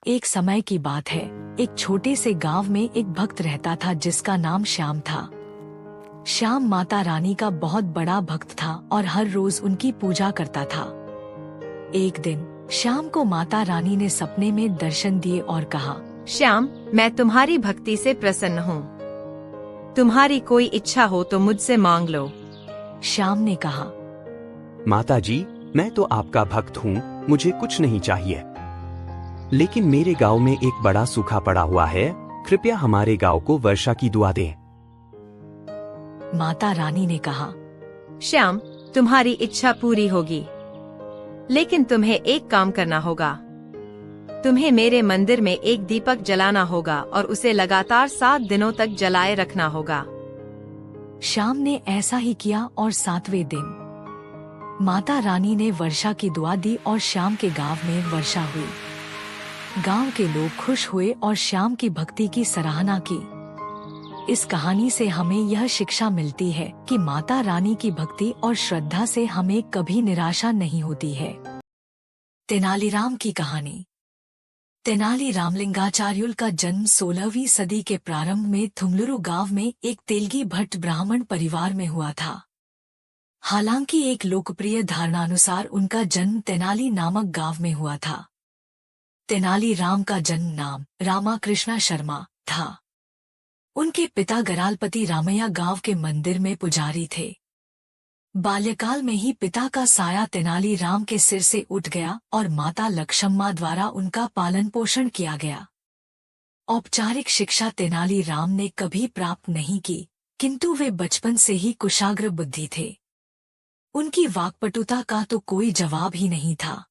एक समय की बात है। एक छोटे से गांव में एक भक्त रहता था जिसका नाम श्याम था। श्याम माता रानी का बहुत बड़ा भक्त था और हर रोज उनकी पूजा करता था। एक दिन श्याम को माता रानी ने सपने में दर्शन दिए और कहा, श्याम, मैं तुम्हारी भक्ति से प्रसन्न हूँ। तुम्हारी कोई इच्छा हो तो मुझसे मांग लो। श्याम ने कहा, माता जी, मैं तो आपका भक्त हूँ, मुझे कुछ नहीं चाहिए। लेकिन मेरे गांव में एक बड़ा सूखा पड़ा हुआ है, कृपया हमारे गांव को वर्षा की दुआ दें। माता रानी ने कहा, श्याम, तुम्हारी इच्छा पूरी होगी, लेकिन तुम्हें एक काम करना होगा। तुम्हें मेरे मंदिर में एक दीपक जलाना होगा और उसे लगातार 7 दिनों तक जलाए रखना होगा। श्याम ने ऐसा ही किया और 7वें दिन माता रानी ने वर्षा की दुआ दी और श्याम के गांव में वर्षा हुई। गांव के लोग खुश हुए और श्याम की भक्ति की सराहना की। इस कहानी से हमें यह शिक्षा मिलती है कि माता रानी की भक्ति और श्रद्धा से हमें कभी निराशा नहीं होती है। तेनालीराम की कहानी। तेनाली रामलिंगाचार्युल का जन्म 16वीं सदी के प्रारंभ में थुमलुरु गांव में एक तेलगी भट्ट ब्राह्मण परिवार में हुआ था। हालांकि एक लोकप्रिय धारणानुसार उनका जन्म तेनाली नामक गांव में हुआ था। तेनाली राम का जन्म नाम रामाकृष्णा शर्मा था। उनके पिता गरालपति रामैया गांव के मंदिर में पुजारी थे। बाल्यकाल में ही पिता का साया तेनाली राम के सिर से उठ गया और माता लक्ष्मम्मा द्वारा उनका पालन पोषण किया गया। औपचारिक शिक्षा तेनाली राम ने कभी प्राप्त नहीं की, किंतु वे बचपन से ही कुशाग्र बुद्धि थे। उनकी वाक्पटुता का तो कोई जवाब ही नहीं था।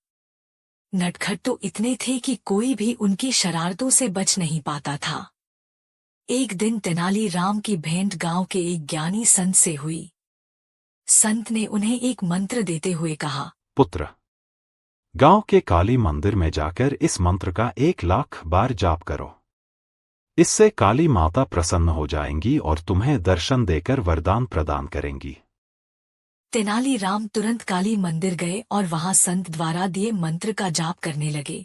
नटखट तो इतने थे कि कोई भी उनकी शरारतों से बच नहीं पाता था। एक दिन तेनाली राम की भेंट गांव के एक ज्ञानी संत से हुई। संत ने उन्हें एक मंत्र देते हुए कहा, पुत्र, गांव के काली मंदिर में जाकर इस मंत्र का 1,00,000 बार जाप करो। इससे काली माता प्रसन्न हो जाएंगी और तुम्हें दर्शन देकर वरदान प्रदान करेंगी। तेनाली राम तुरंत काली मंदिर गए और वहां संत द्वारा दिए मंत्र का जाप करने लगे।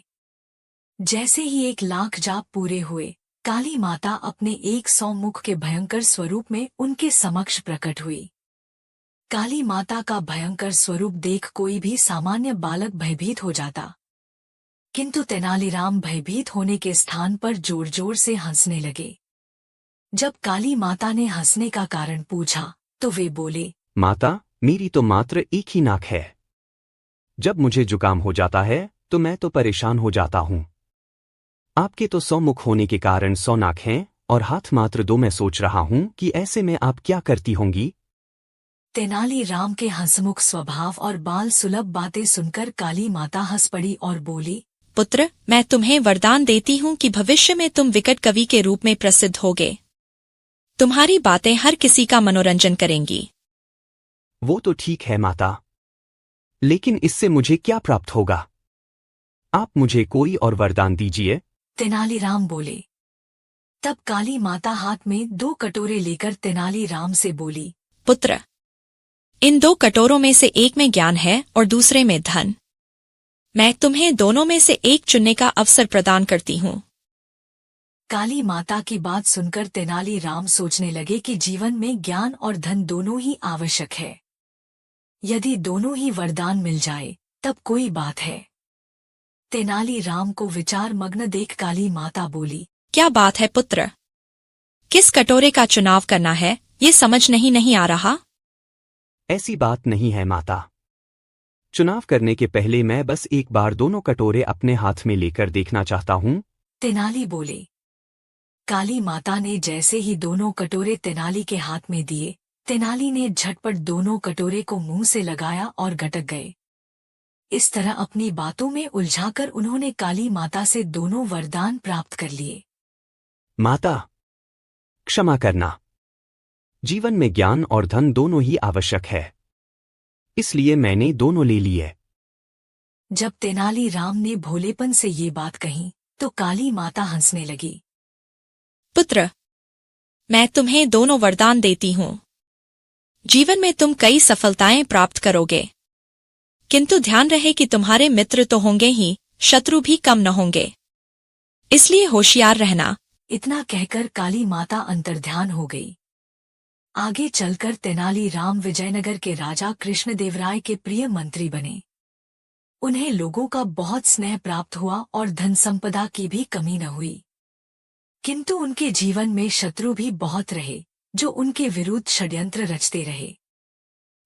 जैसे ही 1,00,000 जाप पूरे हुए, काली माता अपने 100 मुख के भयंकर स्वरूप में उनके समक्ष प्रकट हुई। काली माता का भयंकर स्वरूप देख कोई भी सामान्य बालक भयभीत हो जाता, किंतु तेनालीराम भयभीत होने के स्थान पर जोर जोर से हंसने लगे। जब काली माता ने हंसने का कारण पूछा तो वे बोले, माता, मेरी तो मात्र एक ही नाक है। जब मुझे जुकाम हो जाता है तो मैं तो परेशान हो जाता हूँ। आपके तो 100 मुख होने के कारण 100 नाक हैं और हाथ मात्र 2। मैं सोच रहा हूँ कि ऐसे में आप क्या करती होंगी। तेनाली राम के हंसमुख स्वभाव और बाल सुलभ बातें सुनकर काली माता हंस पड़ी और बोली, पुत्र, मैं तुम्हें वरदान देती हूँ कि भविष्य में तुम विकट कवि के रूप में प्रसिद्ध होगे। तुम्हारी बातें हर किसी का मनोरंजन करेंगी। वो तो ठीक है माता, लेकिन इससे मुझे क्या प्राप्त होगा? आप मुझे कोई और वरदान दीजिए। तेनालीराम बोले। तब काली माता हाथ में 2 कटोरे लेकर तेनालीराम से बोली, पुत्र, इन 2 कटोरों में से एक में ज्ञान है और दूसरे में धन। मैं तुम्हें दोनों में से एक चुनने का अवसर प्रदान करती हूँ। काली माता की बात सुनकर तेनालीराम सोचने लगे कि जीवन में ज्ञान और धन दोनों ही आवश्यक है। यदि दोनों ही वरदान मिल जाए तब कोई बात है। तेनालीराम को विचार मग्न देख काली माता बोली, क्या बात है पुत्र? किस कटोरे का चुनाव करना है, ये समझ नहीं आ रहा। ऐसी बात नहीं है माता। चुनाव करने के पहले मैं बस एक बार दोनों कटोरे अपने हाथ में लेकर देखना चाहता हूँ। तेनाली बोले। काली माता ने जैसे ही दोनों कटोरे तेनाली के हाथ में दिए, तेनाली ने झटपट दोनों कटोरे को मुंह से लगाया और गटक गए। इस तरह अपनी बातों में उलझाकर उन्होंने काली माता से दोनों वरदान प्राप्त कर लिए। माता, क्षमा करना। जीवन में ज्ञान और धन दोनों ही आवश्यक है, इसलिए मैंने दोनों ले लिए। जब तेनालीराम ने भोलेपन से ये बात कही तो काली माता हंसने लगी। पुत्र, मैं तुम्हें दोनों वरदान देती हूँ। जीवन में तुम कई सफलताएं प्राप्त करोगे, किंतु ध्यान रहे कि तुम्हारे मित्र तो होंगे ही, शत्रु भी कम न होंगे। इसलिए होशियार रहना। इतना कहकर काली माता अंतर्ध्यान हो गई। आगे चलकर तेनालीराम विजयनगर के राजा कृष्णदेवराय के प्रिय मंत्री बने। उन्हें लोगों का बहुत स्नेह प्राप्त हुआ और धन संपदा की भी कमी न हुई। किंतु उनके जीवन में शत्रु भी बहुत रहे, जो उनके विरुद्ध षड्यंत्र रचते रहे।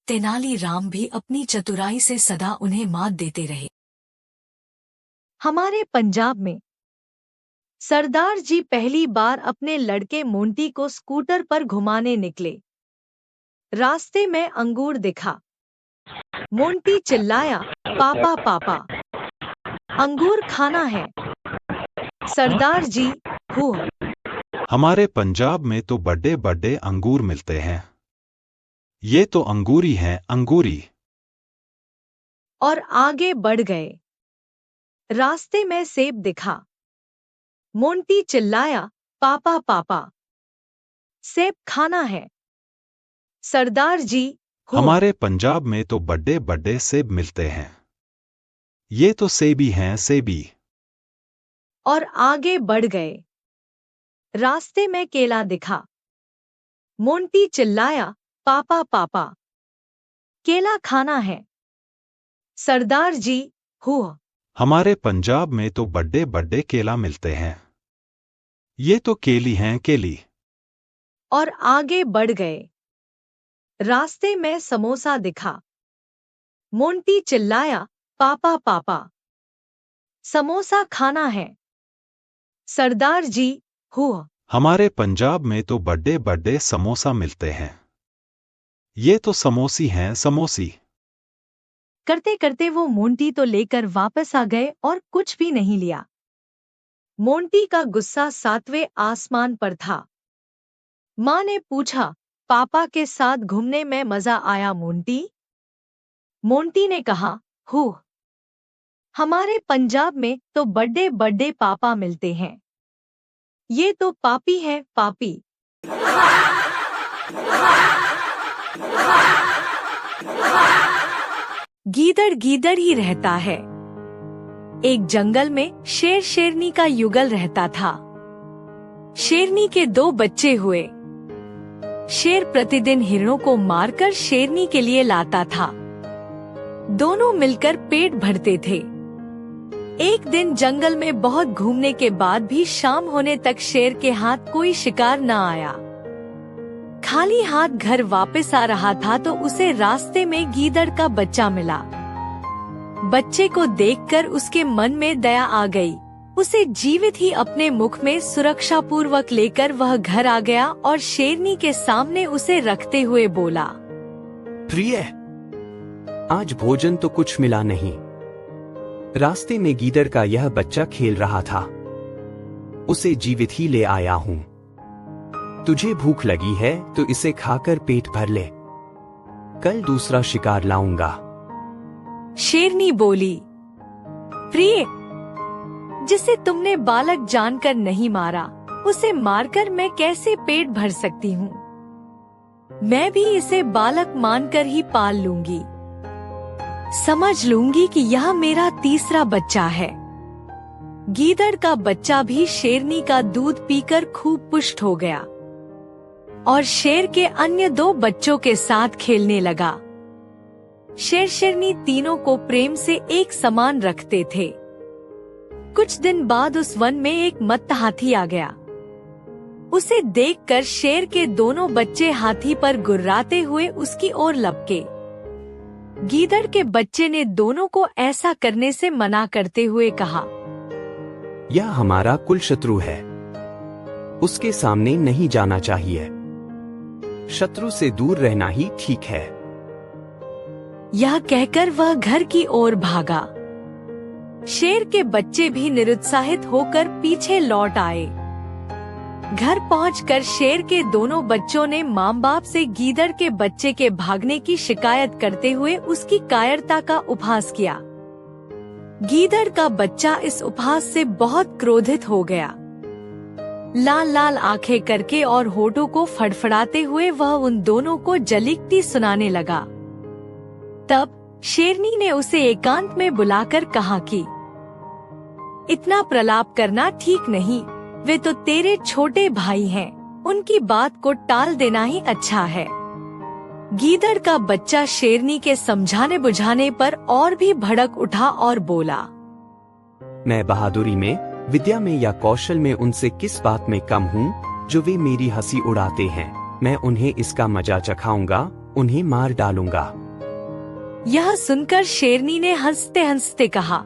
तेनालीराम भी अपनी चतुराई से सदा उन्हें मात देते रहे। हमारे पंजाब में सरदार जी पहली बार अपने लड़के मोंटी को स्कूटर पर घुमाने निकले। रास्ते में अंगूर दिखा। मोंटी चिल्लाया, पापा पापा, अंगूर खाना है। सरदार जी, हुआ। हमारे पंजाब में तो बड़े बड़े अंगूर मिलते हैं। ये तो अंगूरी हैं, अंगूरी। और आगे बढ़ गए। रास्ते में सेब दिखा। मोंटी चिल्लाया, पापा पापा, सेब खाना है। सरदार जी, हुआ। हमारे पंजाब में तो बड़े बड़े सेब मिलते हैं। ये तो सेबी हैं, सेबी। और आगे बढ़ गए। रास्ते में केला दिखा। मोंटी चिल्लाया, पापा पापा, केला खाना है। सरदार जी, हुआ। हमारे पंजाब में तो बड़े बड़े केला मिलते हैं। ये तो केली हैं, केली। और आगे बढ़ गए। रास्ते में समोसा दिखा। मोंटी चिल्लाया, पापा पापा, समोसा खाना है। सरदार जी, हुआ। हमारे पंजाब में तो बड़े बड़े समोसा मिलते हैं। ये तो समोसी हैं, समोसी। करते करते वो मोंटी तो लेकर वापस आ गए और कुछ भी नहीं लिया। मोंटी का गुस्सा 7वें आसमान पर था। माँ ने पूछा, पापा के साथ घूमने में मजा आया मोंटी? मोंटी ने कहा, हूँ। हमारे पंजाब में तो बड़े बड़े पापा मिलते हैं। ये तो पापी है, पापी। गीदड़ गीदड़ ही रहता है। एक जंगल में शेर शेरनी का युगल रहता था। शेरनी के 2 बच्चे हुए। शेर प्रतिदिन हिरणों को मारकर शेरनी के लिए लाता था। दोनों मिलकर पेट भरते थे। एक दिन जंगल में बहुत घूमने के बाद भी शाम होने तक शेर के हाथ कोई शिकार न आया। खाली हाथ घर वापस आ रहा था तो उसे रास्ते में गीदड़ का बच्चा मिला। बच्चे को देखकर उसके मन में दया आ गई। उसे जीवित ही अपने मुख में सुरक्षा पूर्वक लेकर वह घर आ गया और शेरनी के सामने उसे रखते हुए बोला, प्रिय, आज भोजन तो कुछ मिला नहीं। रास्ते में गीदड़ का यह बच्चा खेल रहा था। उसे जीवित ही ले आया हूँ। तुझे भूख लगी है तो इसे खाकर पेट भर ले। कल दूसरा शिकार लाऊंगा। शेरनी बोली, प्रिय, जिसे तुमने बालक जानकर नहीं मारा, उसे मारकर मैं कैसे पेट भर सकती हूँ? मैं भी इसे बालक मानकर ही पाल लूंगी। समझ लूंगी कि यह मेरा तीसरा बच्चा है। गीदड़ का बच्चा भी शेरनी का दूध पीकर खूब पुष्ट हो गया और शेर के अन्य 2 बच्चों के साथ खेलने लगा। शेर शेरनी तीनों को प्रेम से एक समान रखते थे। कुछ दिन बाद उस वन में एक मत्त हाथी आ गया। उसे देखकर शेर के दोनों बच्चे हाथी पर गुर्राते हुए उसकी ओर लपके। गीदड़ के बच्चे ने दोनों को ऐसा करने से मना करते हुए कहा, यह हमारा कुल शत्रु है। उसके सामने नहीं जाना चाहिए। शत्रु से दूर रहना ही ठीक है। यह कहकर वह घर की ओर भागा। शेर के बच्चे भी निरुत्साहित होकर पीछे लौट आए। घर पहुंचकर शेर के दोनों बच्चों ने माँ बाप से गीदड़ के बच्चे के भागने की शिकायत करते हुए उसकी कायरता का उपहास किया। गीदड़ का बच्चा इस उपहास से बहुत क्रोधित हो गया। लाल लाल आंखें करके और होठों को फड़फड़ाते हुए वह उन दोनों को जलीकती सुनाने लगा। तब शेरनी ने उसे एकांत में बुलाकर कहा कि इतना प्रलाप करना ठीक नहीं। वे तो तेरे छोटे भाई हैं, उनकी बात को टाल देना ही अच्छा है। गीदड़ का बच्चा शेरनी के समझाने बुझाने पर और भी भड़क उठा और बोला, मैं बहादुरी में, विद्या में या कौशल में उनसे किस बात में कम हूँ जो वे मेरी हंसी उड़ाते हैं। मैं उन्हें इसका मजा चखाऊंगा, उन्हें मार डालूंगा। यह सुनकर शेरनी ने हंसते हंसते कहा,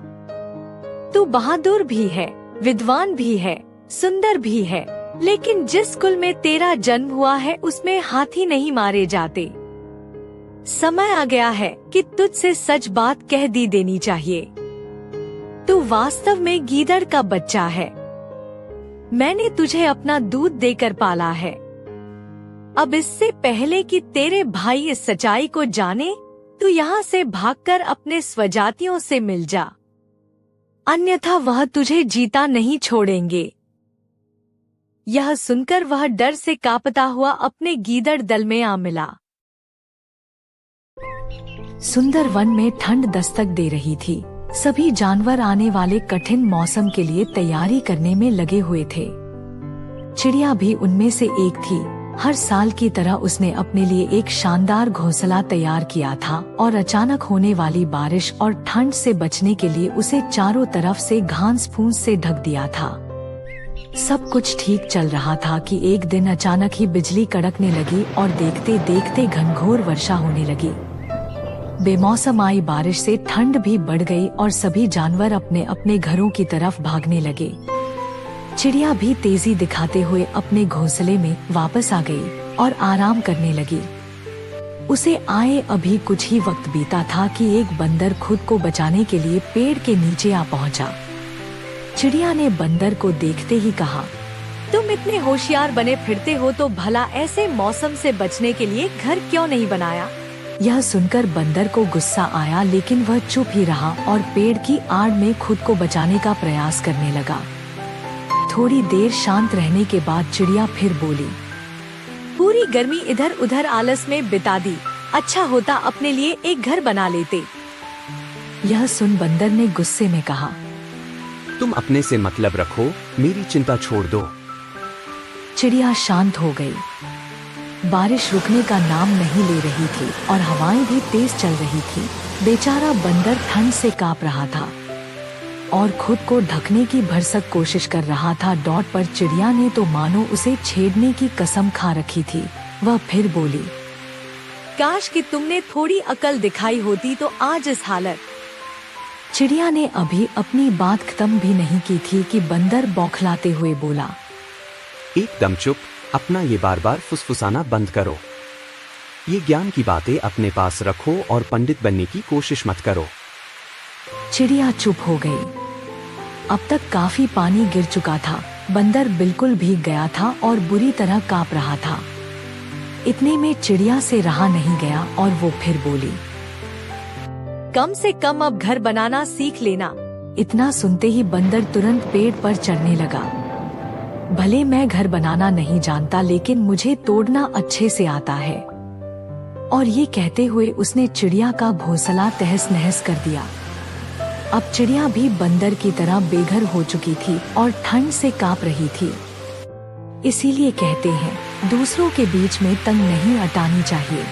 तू बहादुर भी है, विद्वान भी है, सुंदर भी है, लेकिन जिस कुल में तेरा जन्म हुआ है उसमें हाथी नहीं मारे जाते। समय आ गया है कि तुझसे सच बात कह दी देनी चाहिए। तू वास्तव में गीदड़ का बच्चा है। मैंने तुझे अपना दूध देकर पाला है। अब इससे पहले कि तेरे भाई इस सच्चाई को जाने, तू यहाँ से भागकर अपने स्वजातियों से मिल जा, अन्यथा वह तुझे जीता नहीं छोड़ेंगे। यह सुनकर वह डर से कांपता हुआ अपने गीदड़ दल में आ मिला। सुंदर वन में ठंड दस्तक दे रही थी। सभी जानवर आने वाले कठिन मौसम के लिए तैयारी करने में लगे हुए थे। चिड़िया भी उनमें से एक थी। हर साल की तरह उसने अपने लिए एक शानदार घोंसला तैयार किया था और अचानक होने वाली बारिश और ठंड से बचने के लिए उसे चारों तरफ से घास फूस से ढक दिया था। सब कुछ ठीक चल रहा था कि एक दिन अचानक ही बिजली कड़कने लगी और देखते देखते घनघोर वर्षा होने लगी। बेमौसम आई बारिश से ठंड भी बढ़ गई और सभी जानवर अपने अपने घरों की तरफ भागने लगे। चिड़िया भी तेजी दिखाते हुए अपने घोंसले में वापस आ गई और आराम करने लगी। उसे आए अभी कुछ ही वक्त बीता था कि एक बंदर खुद को बचाने के लिए पेड़ के नीचे आ पहुंचा। चिड़िया ने बंदर को देखते ही कहा, तुम इतने होशियार बने फिरते हो तो भला ऐसे मौसम से बचने के लिए घर क्यों नहीं बनाया? यह सुनकर बंदर को गुस्सा आया, लेकिन वह चुप ही रहा और पेड़ की आड़ में खुद को बचाने का प्रयास करने लगा। थोड़ी देर शांत रहने के बाद चिड़िया फिर बोली, पूरी गर्मी इधर उधर आलस में बिता दी, अच्छा होता अपने लिए एक घर बना लेते। यह सुन बंदर ने गुस्से में कहा, तुम अपने से मतलब रखो, मेरी चिंता छोड़ दो। चिड़िया शांत हो गई। बारिश रुकने का नाम नहीं ले रही थी और हवाएं भी तेज चल रही थी। बेचारा बंदर ठंड से कांप रहा था और खुद को ढकने की भरसक कोशिश कर रहा था। डॉट पर चिड़िया ने तो मानो उसे छेड़ने की कसम खा रखी थी। वह फिर बोली, काश कि तुमने थोड़ी अकल दिखाई होती तो आज इस हालत। चिड़िया ने अभी अपनी बात खत्म भी नहीं की थी कि बंदर बौखलाते हुए बोला, एकदम चुप, अपना ये बार बार फुसफुसाना बंद करो। ये ज्ञान की बातें अपने पास रखो और पंडित बनने की कोशिश मत करो। चिड़िया चुप हो गई। अब तक काफी पानी गिर चुका था। बंदर बिल्कुल भीग गया था और बुरी तरह कांप रहा था। इतने में चिड़िया से रहा नहीं गया और वो फिर बोली, कम से कम अब घर बनाना सीख लेना। इतना सुनते ही बंदर तुरंत पेड़ पर चढ़ने लगा। भले मैं घर बनाना नहीं जानता, लेकिन मुझे तोड़ना अच्छे से आता है। और ये कहते हुए उसने चिड़िया का घोंसला तहस नहस कर दिया। अब चिड़िया भी बंदर की तरह बेघर हो चुकी थी और ठंड से कांप रही थी। इसीलिए कहते हैं, दूसरों के बीच में तंग नहीं अटानी चाहिए।